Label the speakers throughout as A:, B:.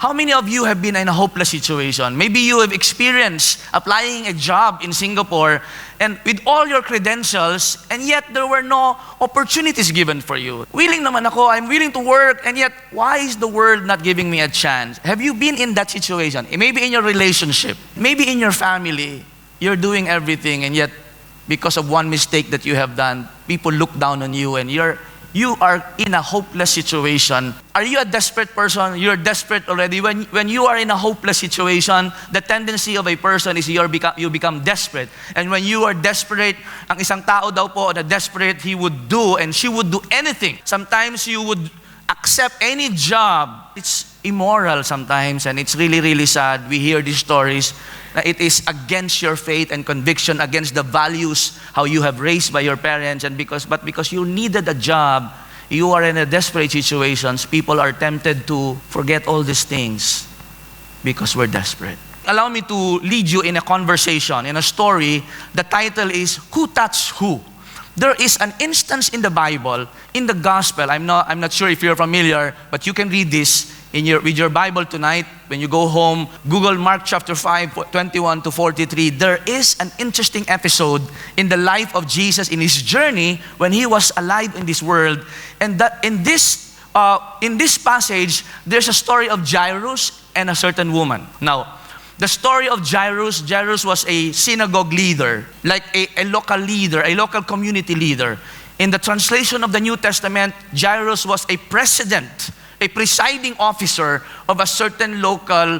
A: How many of you have been in a hopeless situation? Maybe you have experienced applying a job in Singapore and with all your credentials, and yet there were no opportunities given for you. Willing naman ako, I'm willing to work, and yet why is the world not giving me a chance? Have you been in that situation? Maybe in your relationship, maybe in your family, you're doing everything, and yet because of one mistake that you have done, people look down on you, and you are in a hopeless situation. Are you a desperate person? You're desperate already. When you are in a hopeless situation, the tendency of a person is you become desperate. And when you are desperate, ang isang tao daw po na desperate, he would do and she would do anything. Sometimes you would accept any job. It's immoral sometimes, and it's really, really sad. We hear these stories that it is against your faith and conviction, against the values, how you have raised by your parents, but because you needed a job, you are in a desperate situations, people are tempted to forget all these things because we're desperate. Allow me to lead you in a conversation, in a story. The title is, Who Touched Who? There is an instance in the Bible, in the gospel. I'm not sure if you're familiar, but you can read this with your Bible tonight. When you go home, Google Mark chapter 5, 21 to 43. There is an interesting episode in the life of Jesus, in his journey when he was alive in this world. And that in this passage, there's a story of Jairus and a certain woman. Now, the story of Jairus was a synagogue leader, like a local leader, a local community leader. In the translation of the New Testament, Jairus was a president, a presiding officer of a certain local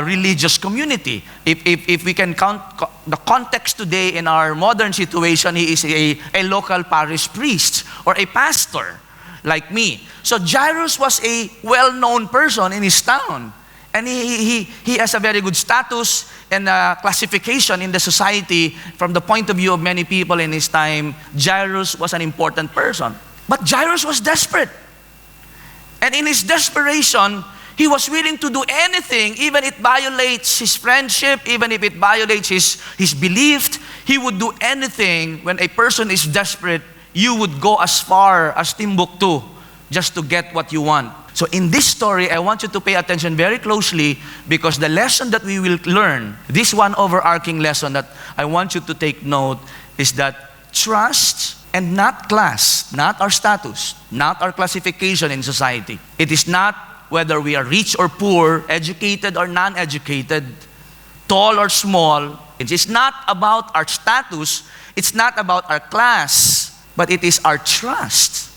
A: religious community. If we can count the context today in our modern situation, he is a local parish priest or a pastor like me. So Jairus was a well-known person in his town. And he has a very good status and classification in the society from the point of view of many people in his time. Jairus was an important person. But Jairus was desperate. And in his desperation, he was willing to do anything, even if it violates his friendship, even if it violates his belief. He would do anything. When a person is desperate, you would go as far as Timbuktu just to get what you want. So in this story, I want you to pay attention very closely, because the lesson that we will learn, this one overarching lesson that I want you to take note, is that trust and not class, not our status, not our classification in society. It is not whether we are rich or poor, educated or non-educated, tall or small. It is not about our status. It's not about our class, but it is our trust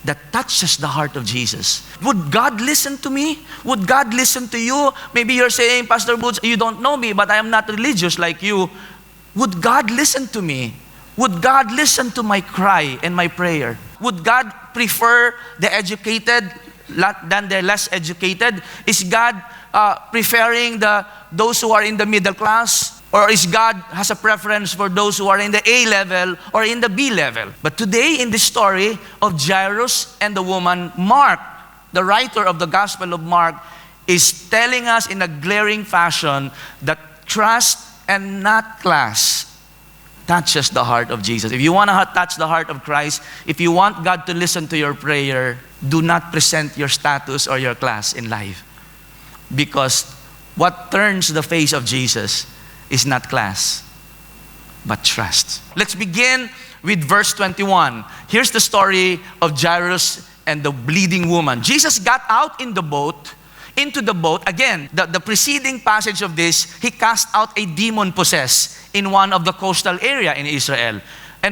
A: that touches the heart of Jesus. Would God listen to me? Would God listen to you? Maybe you're saying, Pastor Butch, you don't know me, but I am not religious like you. Would God listen to me? Would God listen to my cry and my prayer? Would God prefer the educated than the less educated? Is God preferring those who are in the middle class? Or is God has a preference for those who are in the A level or in the B level? But today, in this story of Jairus and the woman, Mark, the writer of the Gospel of Mark, is telling us in a glaring fashion that trust and not class touches the heart of Jesus. If you want to touch the heart of Christ, if you want God to listen to your prayer, do not present your status or your class in life. Because what turns the face of Jesus is not class, but trust. Let's begin with verse 21. Here's the story of Jairus and the bleeding woman. Jesus got out into the boat. Again, the preceding passage of this, he cast out a demon-possessed in one of the coastal area in Israel.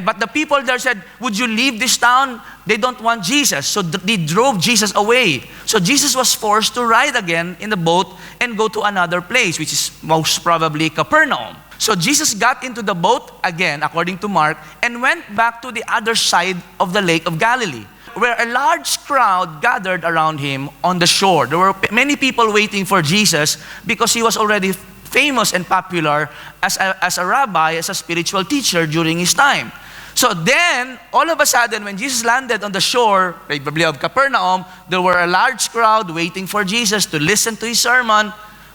A: But the people there said, would you leave this town? They don't want Jesus. So they drove Jesus away. So Jesus was forced to ride again in the boat and go to another place, which is most probably Capernaum. So Jesus got into the boat again, according to Mark, and went back to the other side of the Lake of Galilee, where a large crowd gathered around him on the shore. There were many people waiting for Jesus because he was already famous and popular as a rabbi, as a spiritual teacher during his time. So then, all of a sudden, when Jesus landed on the shore, probably of Capernaum, there were a large crowd waiting for Jesus to listen to his sermon.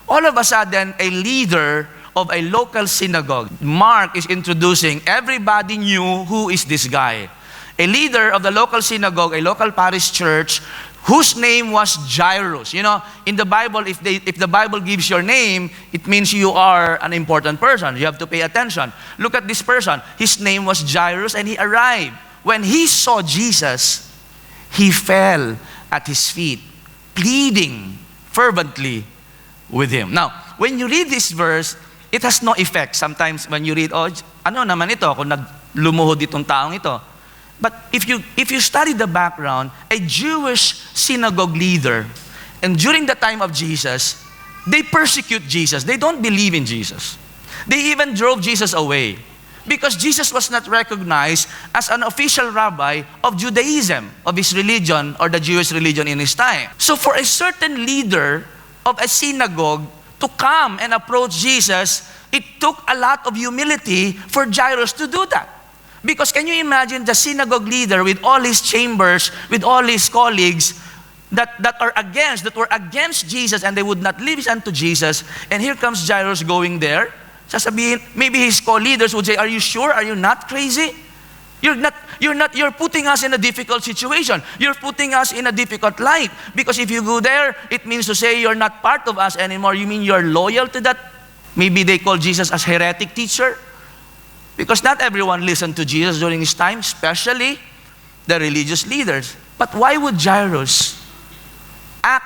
A: All of a sudden, a leader of a local synagogue, Mark is introducing, everybody knew who is this guy. A leader of the local synagogue, a local parish church, whose name was Jairus. You know, in the Bible, if the Bible gives your name, it means you are an important person. You have to pay attention. Look at this person. His name was Jairus, and he arrived. When he saw Jesus, he fell at his feet, pleading fervently with him. Now, when you read this verse, it has no effect. Sometimes when you read, oh, ano naman ito kung naglumuhod itong taong ito. But if you study the background, a Jewish synagogue leader, and during the time of Jesus, they persecute Jesus. They don't believe in Jesus. They even drove Jesus away because Jesus was not recognized as an official rabbi of Judaism, of his religion or the Jewish religion in his time. So for a certain leader of a synagogue to come and approach Jesus, it took a lot of humility for Jairus to do that. Because can you imagine the synagogue leader with all his chambers, with all his colleagues that were against Jesus, and they would not listen to Jesus, and here comes Jairus going there. Sasabihin, maybe his co-leaders would say, are you sure? Are you not crazy? You're putting us in a difficult situation. You're putting us in a difficult light. Because if you go there, it means to say you're not part of us anymore. You mean you're loyal to that? Maybe they call Jesus as heretic teacher. Because not everyone listened to Jesus during his time, especially the religious leaders. But why would Jairus act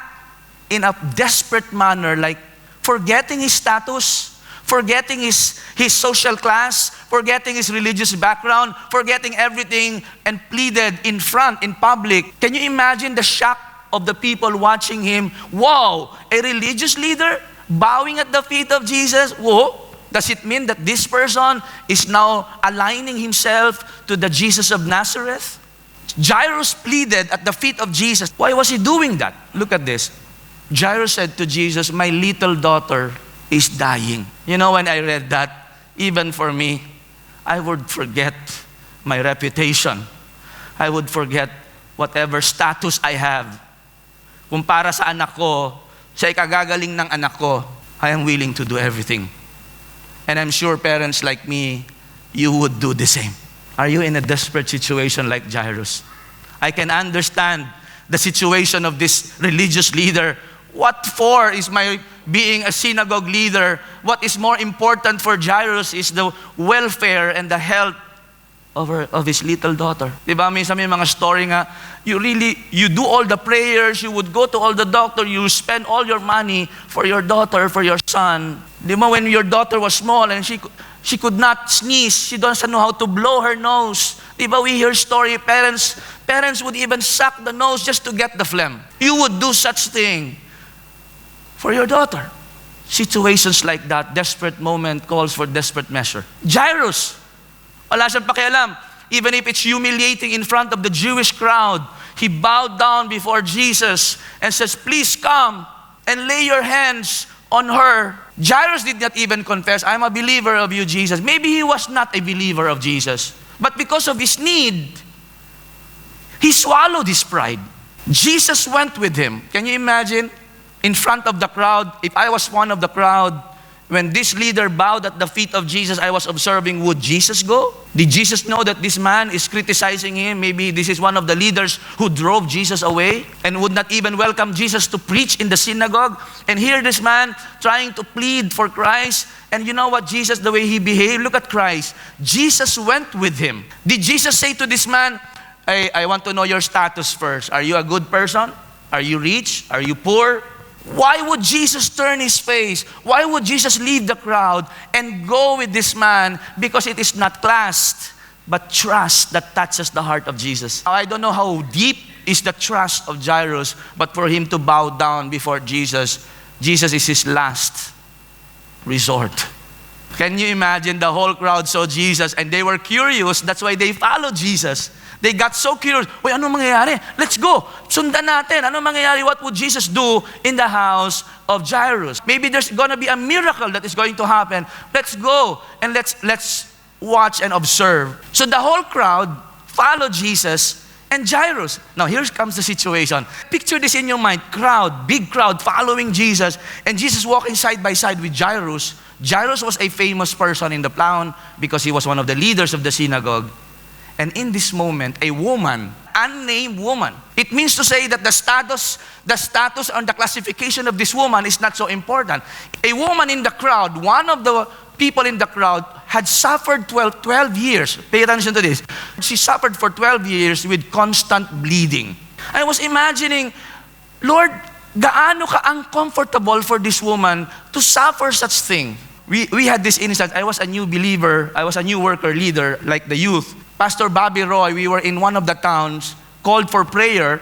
A: in a desperate manner, like forgetting his status, forgetting his social class, forgetting his religious background, forgetting everything, and pleaded in front, in public? Can you imagine the shock of the people watching him? Wow, a religious leader bowing at the feet of Jesus? Whoa, does it mean that this person is now aligning himself to the Jesus of Nazareth? Jairus pleaded at the feet of Jesus. Why was he doing that? Look at this. Jairus said to Jesus, my little daughter is dying. You know, when I read that, even for me, I would forget my reputation. I would forget whatever status I have. Kung para sa anak ko, sa ikagagaling ng anak ko, I am willing to do everything. And I'm sure parents like me, you would do the same. Are you in a desperate situation like Jairus? I can understand the situation of this religious leader. What for is my being a synagogue leader? What is more important for Jairus is the welfare and the health of his little daughter. Diba, minsan may mga story nga, you do all the prayers, you would go to all the doctor, you spend all your money for your daughter, for your son. Diba, when your daughter was small and she could not sneeze, she doesn't know how to blow her nose. Diba, we hear story, parents would even suck the nose just to get the phlegm. You would do such thing for your daughter. Situations like that, desperate moment calls for desperate measure. Jairus, wala siyang pakialam. Even if it's humiliating in front of the Jewish crowd, he bowed down before Jesus and says, please come and lay your hands on her. Jairus did not even confess, I'm a believer of you, Jesus. Maybe he was not a believer of Jesus. But because of his need, he swallowed his pride. Jesus went with him. Can you imagine? In front of the crowd, if I was one of the crowd, when this leader bowed at the feet of Jesus, I was observing, would Jesus go? Did Jesus know that this man is criticizing him? Maybe this is one of the leaders who drove Jesus away and would not even welcome Jesus to preach in the synagogue. And here this man trying to plead for Christ. And you know what Jesus, the way he behaved? Look at Christ. Jesus went with him. Did Jesus say to this man, hey, I want to know your status first. Are you a good person? Are you rich? Are you poor? Why would Jesus turn his face? Why would Jesus leave the crowd and go with this man? Because it is not class, but trust that touches the heart of Jesus. I don't know how deep is the trust of Jairus, but for him to bow down before Jesus, Jesus is his last resort. Can you imagine the whole crowd saw Jesus and they were curious. That's why they followed Jesus. They got so curious. Wait, ano mangyayari? Let's go. Sundan natin. Ano mangyayari? What would Jesus do in the house of Jairus? Maybe there's going to be a miracle that is going to happen. Let's go and let's watch and observe. So the whole crowd followed Jesus and Jairus. Now here comes the situation. Picture this in your mind. Crowd, big crowd following Jesus, and Jesus walking side by side with Jairus. Jairus was a famous person in the town because he was one of the leaders of the synagogue. And in this moment, a woman unnamed woman. It means to say that the status and the classification of this woman is not so important. A woman in the crowd, one of the people in the crowd, had suffered 12 years. Pay attention to this. She suffered for 12 years with constant bleeding. I was imagining, Lord, gaano ka uncomfortable for this woman to suffer such thing? We had this instance. I was a new believer. I was a new worker leader, like the youth. Pastor Bobby Roy, we were in one of the towns, called for prayer,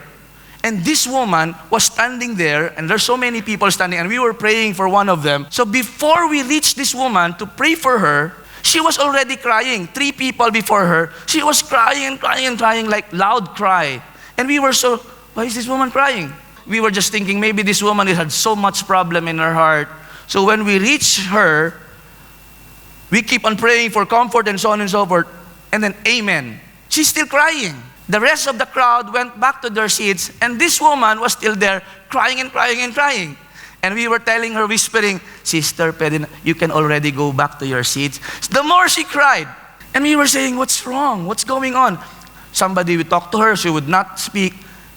A: and this woman was standing there, and there's so many people standing, and we were praying for one of them. So before we reached this woman to pray for her, she was already crying. 3 people before her, she was crying and crying and crying, like loud cry. And we were so, why is this woman crying? We were just thinking, maybe this woman had so much problem in her heart. So when we reach her, we keep on praying for comfort and so on and so forth. And then, amen. She's still crying. The rest of the crowd went back to their seats, and this woman was still there crying and crying and crying. And we were telling her, whispering, Sister, you can already go back to your seats. The more she cried. And we were saying, what's wrong? What's going on? Somebody would talk to her, she would not speak.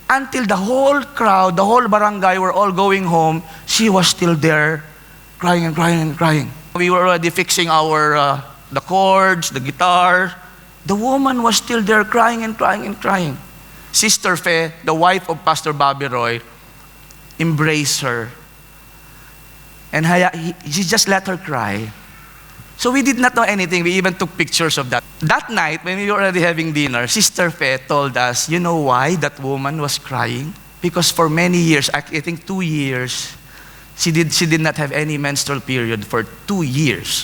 A: Until the whole crowd, the whole barangay were all going home, she was still there crying and crying and crying. We were already fixing the chords, the guitar. The woman was still there crying and crying and crying. Sister Fe, the wife of Pastor Bobby Roy, embraced her. And she just let her cry. So we did not know anything. We even took pictures of that. That night, when we were already having dinner, Sister Fe told us, you know why that woman was crying? Because for many years, I think 2 years, she did not have any menstrual period for 2 years.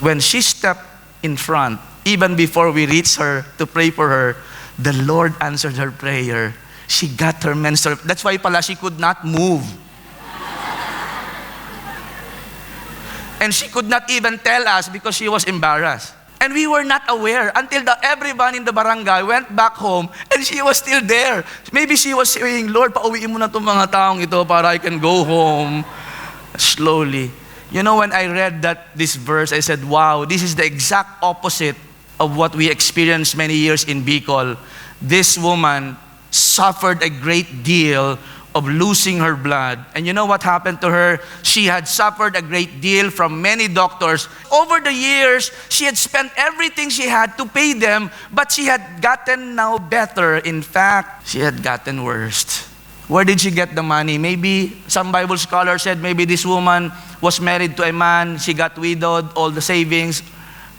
A: When she stepped in front, even before we reached her to pray for her, the Lord answered her prayer. She got her menstrual. That's why pala she could not move. And she could not even tell us because she was embarrassed. And we were not aware until everyone in the barangay went back home and she was still there. Maybe she was saying, Lord, pauwiin mo na itong mga taong ito para I can go home slowly. You know, when I read this verse, I said, wow, this is the exact opposite of what we experienced many years in Bicol. This woman suffered a great deal of losing her blood. And you know what happened to her? She had suffered a great deal from many doctors. Over the years, she had spent everything she had to pay them, but she had gotten now better. In fact, she had gotten worse. Where did she get the money? Maybe some Bible scholar said maybe this woman was married to a man, she got widowed, all the savings,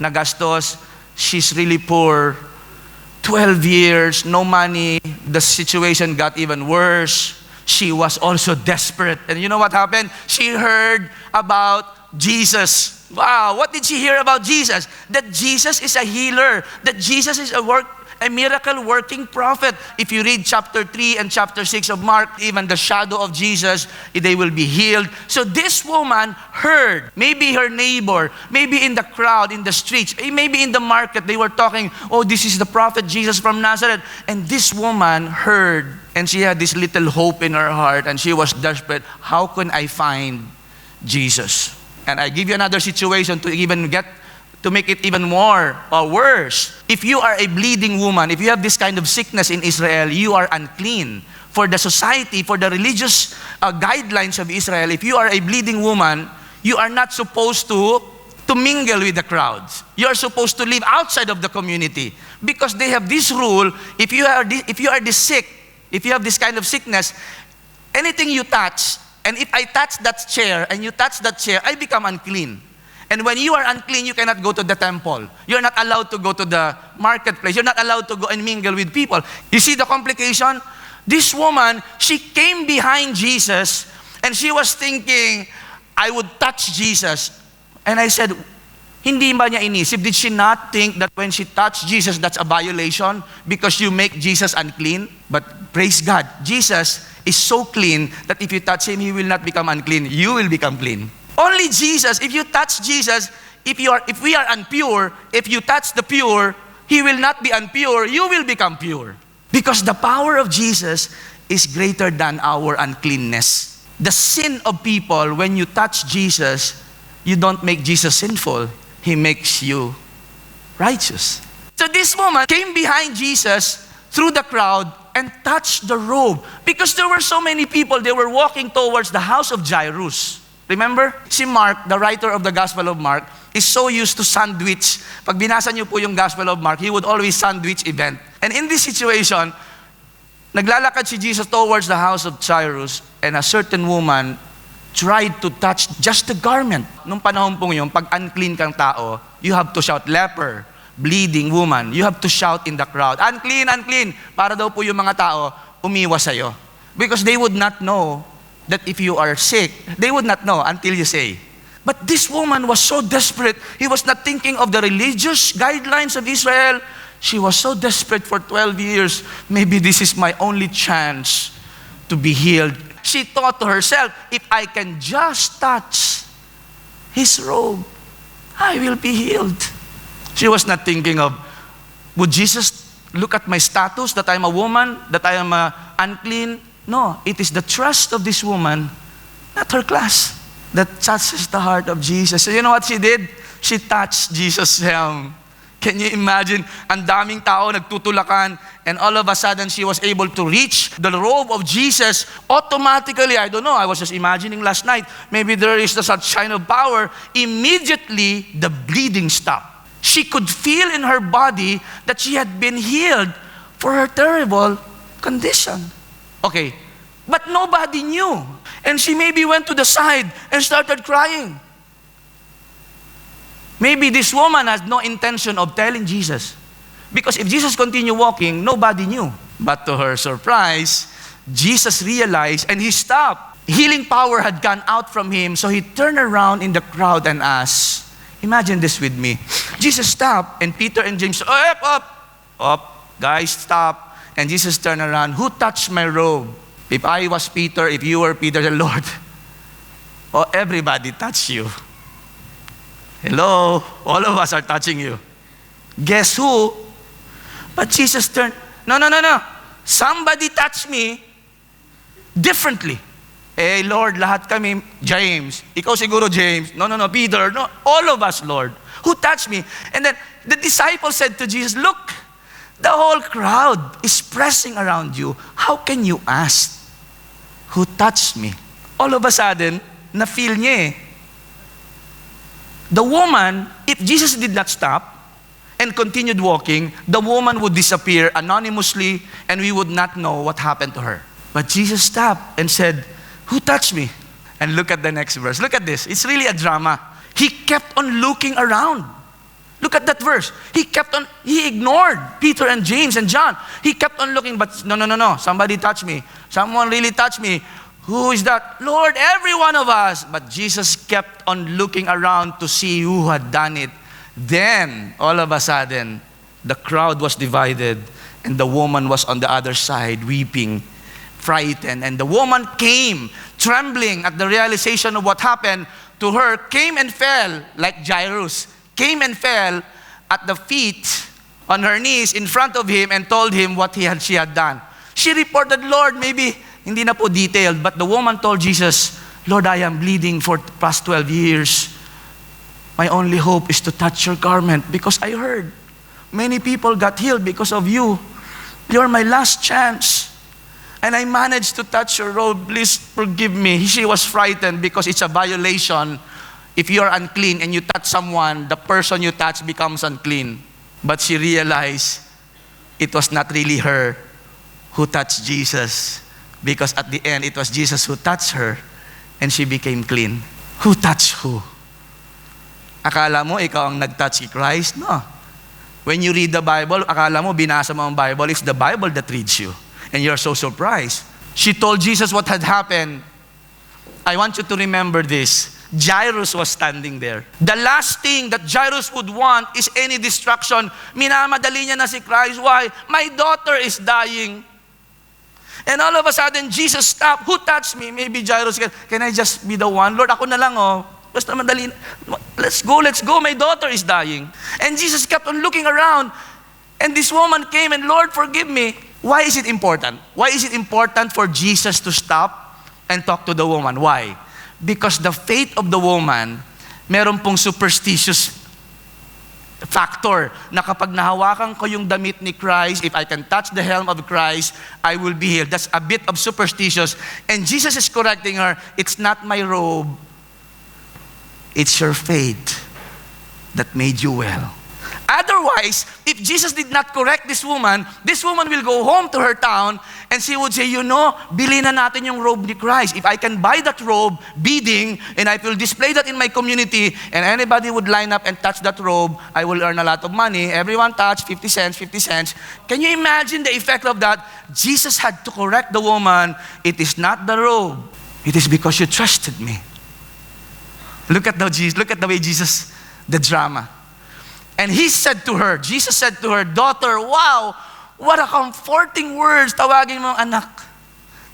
A: nagastos. She's really poor. 12 years, no money. The situation got even worse. She was also desperate. And you know what happened? She heard about Jesus. Wow, what did she hear about Jesus? That Jesus is a healer. That Jesus is a miracle working prophet. If you read chapter 3 and chapter 6 of Mark, even the shadow of Jesus, they will be healed. So this woman heard, maybe her neighbor, maybe in the crowd, in the streets, maybe in the market, they were talking, oh, this is the prophet Jesus from Nazareth. And this woman heard, and she had this little hope in her heart, and she was desperate. How can I find Jesus? And I give you another situation to make it even more or worse. If you are a bleeding woman, if you have this kind of sickness in Israel, you are unclean. For the society, for the religious guidelines of Israel, if you are a bleeding woman, you are not supposed to mingle with the crowds. You are supposed to live outside of the community. Because they have this rule, if you are this sick, if you have this kind of sickness, anything you touch, and if I touch that chair and you touch that chair, I become unclean. And when you are unclean, you cannot go to the temple. You're not allowed to go to the marketplace. You're not allowed to go and mingle with people. You see the complication? This woman, she came behind Jesus and she was thinking, I would touch Jesus. And I said, hindi ba niya inisip? Did she not think that when she touched Jesus, that's a violation because you make Jesus unclean? But praise God, Jesus is so clean that if you touch Him, He will not become unclean. You will become clean. Only Jesus, if you touch Jesus, if we are impure, if you touch the pure, He will not be impure, you will become pure. Because the power of Jesus is greater than our uncleanness. The sin of people, when you touch Jesus, you don't make Jesus sinful. He makes you righteous. So this woman came behind Jesus through the crowd and touched the robe. Because there were so many people, they were walking towards the house of Jairus. Remember? Si Mark, the writer of the Gospel of Mark, is so used to sandwich. Pag binasa niyo po yung Gospel of Mark, he would always sandwich event. And in this situation, naglalakad si Jesus towards the house of Jairus, and a certain woman tried to touch just the garment. Nung panahon pong yun, pag unclean kang tao, you have to shout, leper, bleeding woman. You have to shout in the crowd, unclean, unclean. Para daw po yung mga tao, umiwas sa'yo. Because they would not know that if you are sick, they would not know until you say. But this woman was so desperate. He was not thinking of the religious guidelines of Israel. She was so desperate for 12 years. Maybe this is my only chance to be healed. She thought to herself, if I can just touch his robe, I will be healed. She was not thinking of, would Jesus look at my status, that I'm a woman, that I am unclean? No, it is the trust of this woman, not her class, that touches the heart of Jesus. So you know what she did? She touched Jesus' hem. Can you imagine? Ang daming tao nagtutulakan, and all of a sudden she was able to reach the robe of Jesus automatically. I don't know, I was just imagining last night, maybe there is such kind of power. Immediately, the bleeding stopped. She could feel in her body that she had been healed for her terrible condition. Okay, but nobody knew. And she maybe went to the side and started crying. Maybe this woman has no intention of telling Jesus. Because if Jesus continued walking, nobody knew. But to her surprise, Jesus realized and he stopped. Healing power had gone out from him, so he turned around in the crowd and asked, imagine this with me. Jesus stopped, and Peter and James, up, guys, stop. And Jesus turned around, who touched my robe? If I was Peter, if you were Peter, the Lord, everybody touched you. Hello, all of us are touching you. Guess who? But Jesus turned, no. Somebody touched me differently. Eh, Lord, lahat kami, James. Ikaw siguro, James. No, Peter. No, all of us, Lord. Who touched me? And then the disciples said to Jesus, look, the whole crowd is pressing around you. How can you ask, who touched me? All of a sudden, na-feel niya eh. The woman, if Jesus did not stop and continued walking, the woman would disappear anonymously and we would not know what happened to her. But Jesus stopped and said, who touched me? And look at the next verse. Look at this. It's really a drama. He kept on looking around. Look at that verse. He ignored Peter and James and John. He kept on looking, but no. Somebody touched me. Someone really touched me. Who is that? Lord, every one of us. But Jesus kept on looking around to see who had done it. Then, all of a sudden, the crowd was divided and the woman was on the other side weeping, frightened. And the woman came, trembling at the realization of what happened to her, came and fell like Jairus, came and fell at the feet, on her knees in front of him and told him what she had done. She reported, Lord, maybe hindi na po detailed, but the woman told Jesus, Lord, I am bleeding for the past 12 years. My only hope is to touch your garment because I heard many people got healed because of you. You're my last chance. And I managed to touch your robe. Please forgive me. She was frightened because it's a violation. If you are unclean and you touch someone, the person you touch becomes unclean. But she realized it was not really her who touched Jesus. Because at the end, it was Jesus who touched her and she became clean. Who touched who? Akala mo ikaw ang nag-touch kay Christ? No. When you read the Bible, akala mo binasa mo ang Bible, it's the Bible that reads you. And you're so surprised. She told Jesus what had happened. I want you to remember this. Jairus was standing there. The last thing that Jairus would want is any distraction. Minamadali niya na si Christ. Why? My daughter is dying. And all of a sudden, Jesus stopped. Who touched me? Maybe Jairus said, can I just be the one? Lord, ako na lang, oh. Basta madali. Let's go. My daughter is dying. And Jesus kept on looking around. And this woman came and, Lord, forgive me. Why is it important? Why is it important for Jesus to stop and talk to the woman? Why? Because the faith of the woman, meron pong superstitious factor na kapag nahawakan ko yung damit ni Christ, if I can touch the hem of Christ, I will be healed. That's a bit of superstitious. And Jesus is correcting her, it's not my robe, it's your faith that made you well. Otherwise, if Jesus did not correct this woman will go home to her town and she would say, bili na natin yung robe ni Christ. If I can buy that robe, beading, and I will display that in my community, and anybody would line up and touch that robe, I will earn a lot of money. Everyone touch, 50 cents, 50 cents. Can you imagine the effect of that? Jesus had to correct the woman. It is not the robe. It is because you trusted me. Look at the way Jesus, the drama. And Jesus said to her, daughter, wow, what a comforting words. Tawagin mo ang anak.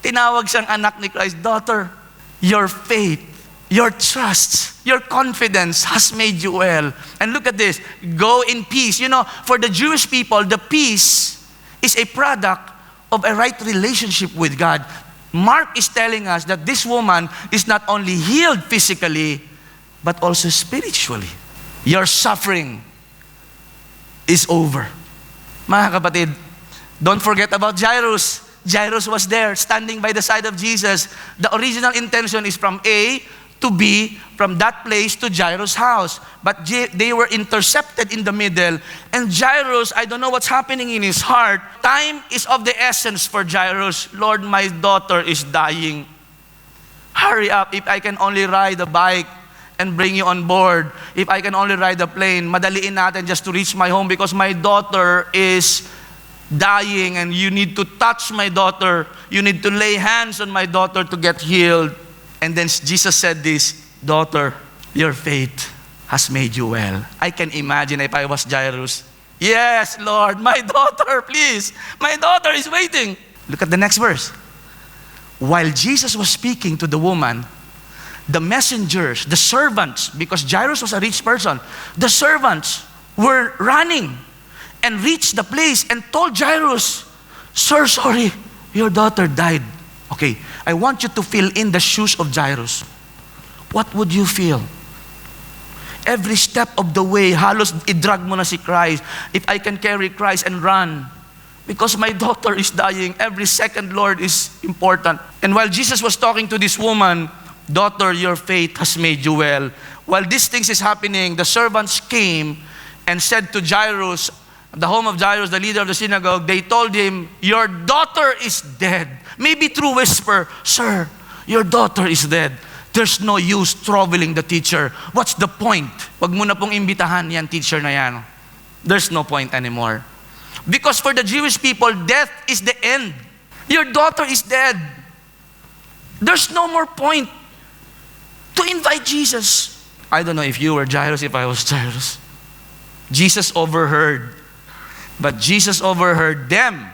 A: Tinawag siyang anak ni Christ. Daughter, your faith, your trust, your confidence has made you well. And look at this. Go in peace. For the Jewish people, the peace is a product of a right relationship with God. Mark is telling us that this woman is not only healed physically, but also spiritually. Your suffering is over. Mga kapatid, don't forget about Jairus. Jairus was there, standing by the side of Jesus. The original intention is from A to B, from that place to Jairus' house. But they were intercepted in the middle. And Jairus, I don't know what's happening in his heart. Time is of the essence for Jairus. Lord, my daughter is dying. Hurry up, if I can only ride a bike and bring you on board. If I can only ride a plane, madaliin natin just to reach my home because my daughter is dying and you need to touch my daughter. You need to lay hands on my daughter to get healed. And then Jesus said this, daughter, your faith has made you well. I can imagine if I was Jairus. Yes, Lord, my daughter, please. My daughter is waiting. Look at the next verse. While Jesus was speaking to the woman, the messengers, the servants, because Jairus was a rich person, the servants were running and reached the place and told Jairus, Sir, sorry, your daughter died. Okay, I want you to fill in the shoes of Jairus. What would you feel? Every step of the way, halos idrag mo na si Christ. If I can carry Christ and run, because my daughter is dying, every second, Lord, is important. And while Jesus was talking to this woman, daughter, your faith has made you well. While these things is happening, the servants came and said to Jairus, the home of Jairus, the leader of the synagogue, they told him, your daughter is dead. Maybe through whisper, sir, your daughter is dead. There's no use troubling the teacher. What's the point? Wag mo na pong imbitahan yan, teacher na yan. There's no point anymore. Because for the Jewish people, death is the end. Your daughter is dead. There's no more point to invite Jesus. I don't know if you were Jairus, if I was Jairus. Jesus overheard. But Jesus overheard them,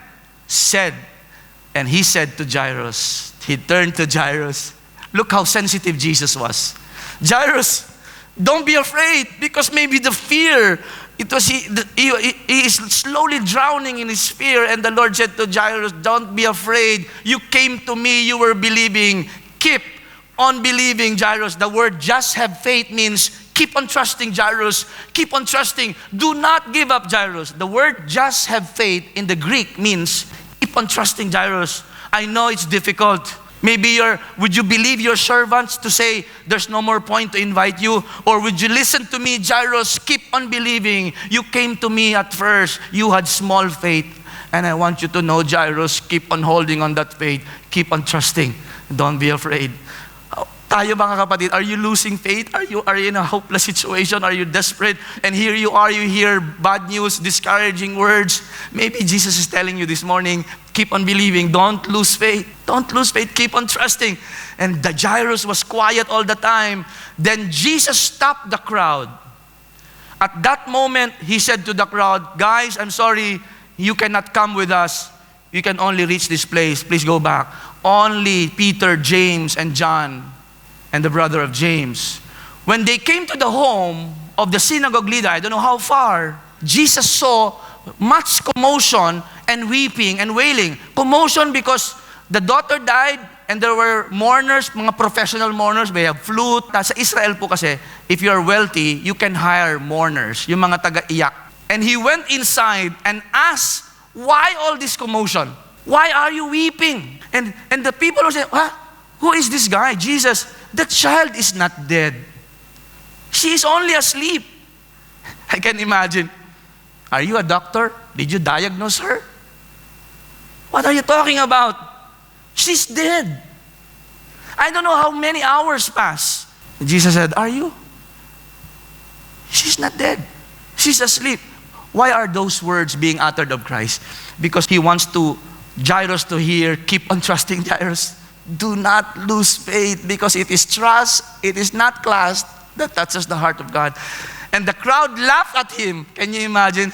A: and he said to Jairus, he turned to Jairus. Look how sensitive Jesus was. Jairus, don't be afraid, because maybe the fear, he is slowly drowning in his fear. And the Lord said to Jairus, don't be afraid. You came to me, you were believing. Keep on believing, Jairus. The word just have faith means keep on trusting, Jairus. Keep on trusting. Do not give up, Jairus. The word just have faith in the Greek means keep on trusting, Jairus. I know it's difficult. Maybe would you believe your servants to say there's no more point to invite you? Or would you listen to me, Jairus? Keep on believing. You came to me at first. You had small faith. And I want you to know, Jairus, keep on holding on that faith. Keep on trusting. Don't be afraid. Tayo mga kapatid, are you losing faith? Are you in a hopeless situation? Are you desperate? And here you are, you hear bad news, discouraging words. Maybe Jesus is telling you this morning, keep on believing. Don't lose faith. Don't lose faith. Keep on trusting. And the Jairus was quiet all the time. Then Jesus stopped the crowd. At that moment, he said to the crowd, guys, I'm sorry, you cannot come with us. You can only reach this place. Please go back. Only Peter, James, and John, and the brother of James. When they came to the home of the synagogue leader, I don't know how far, Jesus saw much commotion and weeping and wailing. Commotion because the daughter died And there were mourners, mga professional mourners. They have flute. Sa Israel po kasi, if you're wealthy, you can hire mourners, yung mga taga-iyak. And he went inside and asked, why all this commotion? Why are you weeping? And the people were saying, who is this guy? Jesus, the child is not dead. She is only asleep. I can imagine. Are you a doctor? Did you diagnose her? What are you talking about? She's dead. I don't know how many hours passed. Jesus said, are you? She's not dead. She's asleep. Why are those words being uttered of Christ? Because he wants Jairus to hear, keep on trusting Jairus. Do not lose faith, because it is trust, it is not class that touches the heart of God. And the crowd laughed at him. Can you imagine?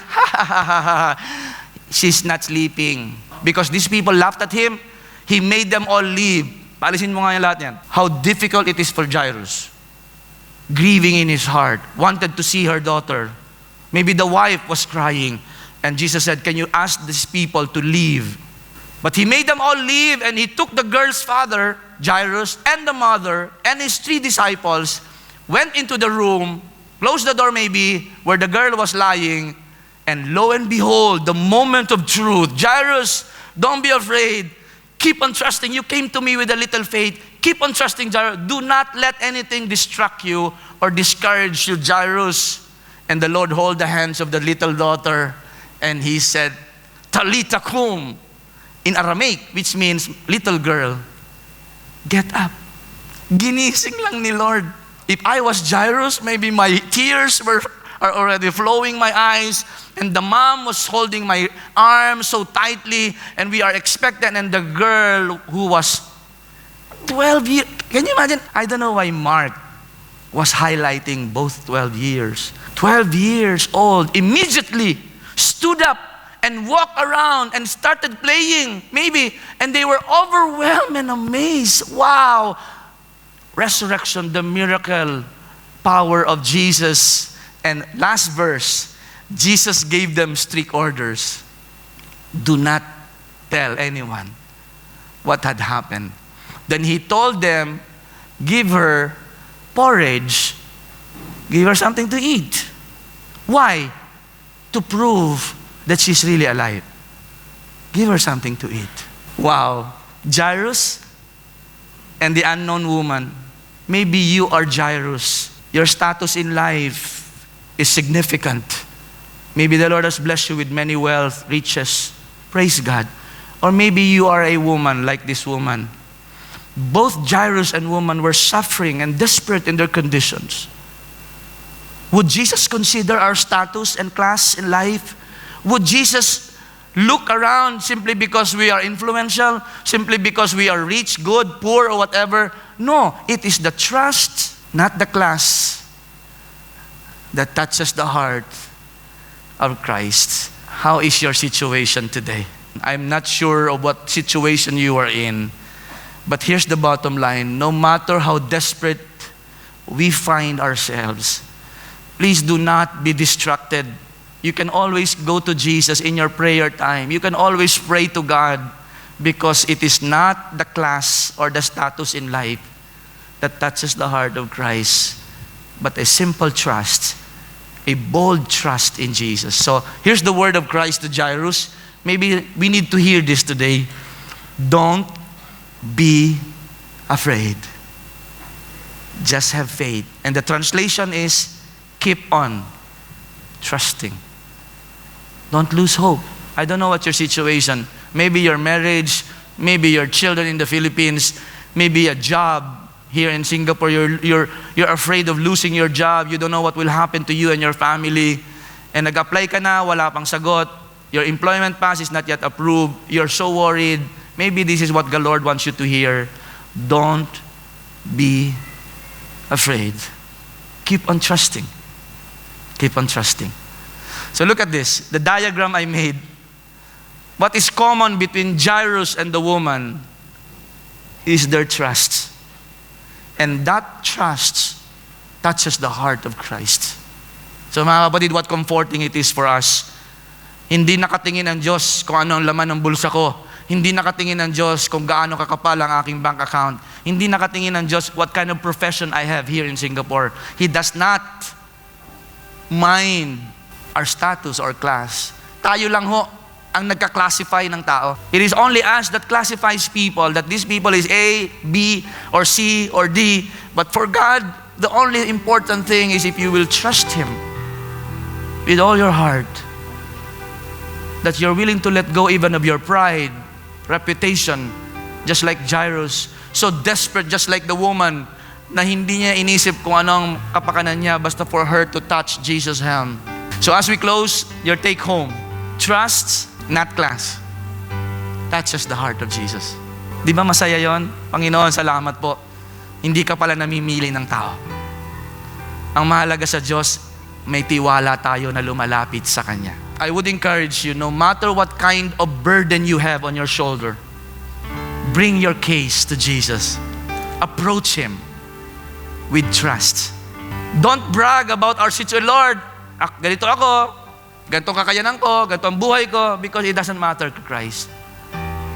A: She's not sleeping. Because these people laughed at him, he made them all leave. Paalisin mo nga yung lahat yan. How difficult it is for Jairus. Grieving in his heart. Wanted to see her daughter. Maybe the wife was crying. And Jesus said, can you ask these people to leave? But he made them all leave, and he took the girl's father, Jairus, and the mother, and his 3 disciples, went into the room, closed the door maybe, where the girl was lying, and lo and behold, the moment of truth. Jairus, don't be afraid. Keep on trusting. You came to me with a little faith. Keep on trusting, Jairus. Do not let anything distract you or discourage you, Jairus. And the Lord held the hands of the little daughter, and he said, Talitha kum, in Aramaic, which means, little girl, get up. Ginising lang ni Lord. If I was Jairus, maybe my tears are already flowing my eyes, and the mom was holding my arm so tightly, and we are expectant, and the girl who was 12 years, can you imagine? I don't know why Mark was highlighting both 12 years. 12 years old, immediately stood up and walked around and started playing, maybe, and they were overwhelmed and amazed. Wow! Resurrection, the miracle power of Jesus. And last verse, Jesus gave them strict orders. Do not tell anyone what had happened. Then he told them, give her porridge, give her something to eat. Why? To prove that she's really alive. Give her something to eat. Wow. Jairus and the unknown woman. Maybe you are Jairus. Your status in life is significant. Maybe the Lord has blessed you with many wealth, riches. Praise God. Or maybe you are a woman like this woman. Both Jairus and woman were suffering and desperate in their conditions. Would Jesus consider our status and class in life? Would Jesus look around simply because we are influential, simply because we are rich, good, poor, or whatever? No, it is the trust, not the class, that touches the heart of Christ. How is your situation today? I'm not sure of what situation you are in, but here's the bottom line. No matter how desperate we find ourselves, please do not be distracted. You can always go to Jesus in your prayer time. You can always pray to God, because it is not the class or the status in life that touches the heart of Christ, but a simple trust, a bold trust in Jesus. So here's the word of Christ to Jairus. Maybe we need to hear this today. Don't be afraid. Just have faith. And the translation is, keep on trusting. Don't lose hope. I don't know what your situation. Maybe your marriage, maybe your children in the Philippines, maybe a job here in Singapore. You're afraid of losing your job. You don't know what will happen to you and your family. And nag-apply ka na, wala pang sagot. Your employment pass is not yet approved. You're so worried. Maybe this is what the Lord wants you to hear. Don't be afraid. Keep on trusting. Keep on trusting. So look at this, the diagram I made. What is common between Jairus and the woman is their trust. And that trust touches the heart of Christ. So mga kapatid, what comforting it is for us. Hindi nakatingin ang Diyos kung ano ang laman ng bulsa ko. hindi nakatingin ng Diyos kung gaano kakapal ang aking bank account. Hindi nakatingin ng Diyos what kind of profession I have here in Singapore. He does not mind our status or class. Tayo lang ho ang nagka-classify ng tao. It is only us that classifies people, that this people is A, B, or C, or D. But for God, the only important thing is if you will trust Him with all your heart, that you're willing to let go even of your pride, reputation, just like Jairus, so desperate just like the woman na hindi niya inisip kung anong kapakanan niya basta for her to touch Jesus' hem. So as we close, your take home, trust, not class. Touches the heart of Jesus. Di ba masaya yon? Panginoon, salamat po. Hindi ka pala namimili ng tao. Ang mahalaga sa Diyos, may tiwala tayo na lumalapit sa Kanya. I would encourage you, no matter what kind of burden you have on your shoulder, bring your case to Jesus. Approach Him with trust. Don't brag about our situation. Lord, ganito ako, ganito ang kakayanan ko, ganito ang buhay ko, because it doesn't matter to Christ.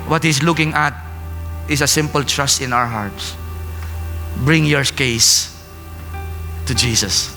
A: What He's looking at is a simple trust in our hearts. Bring your case to Jesus.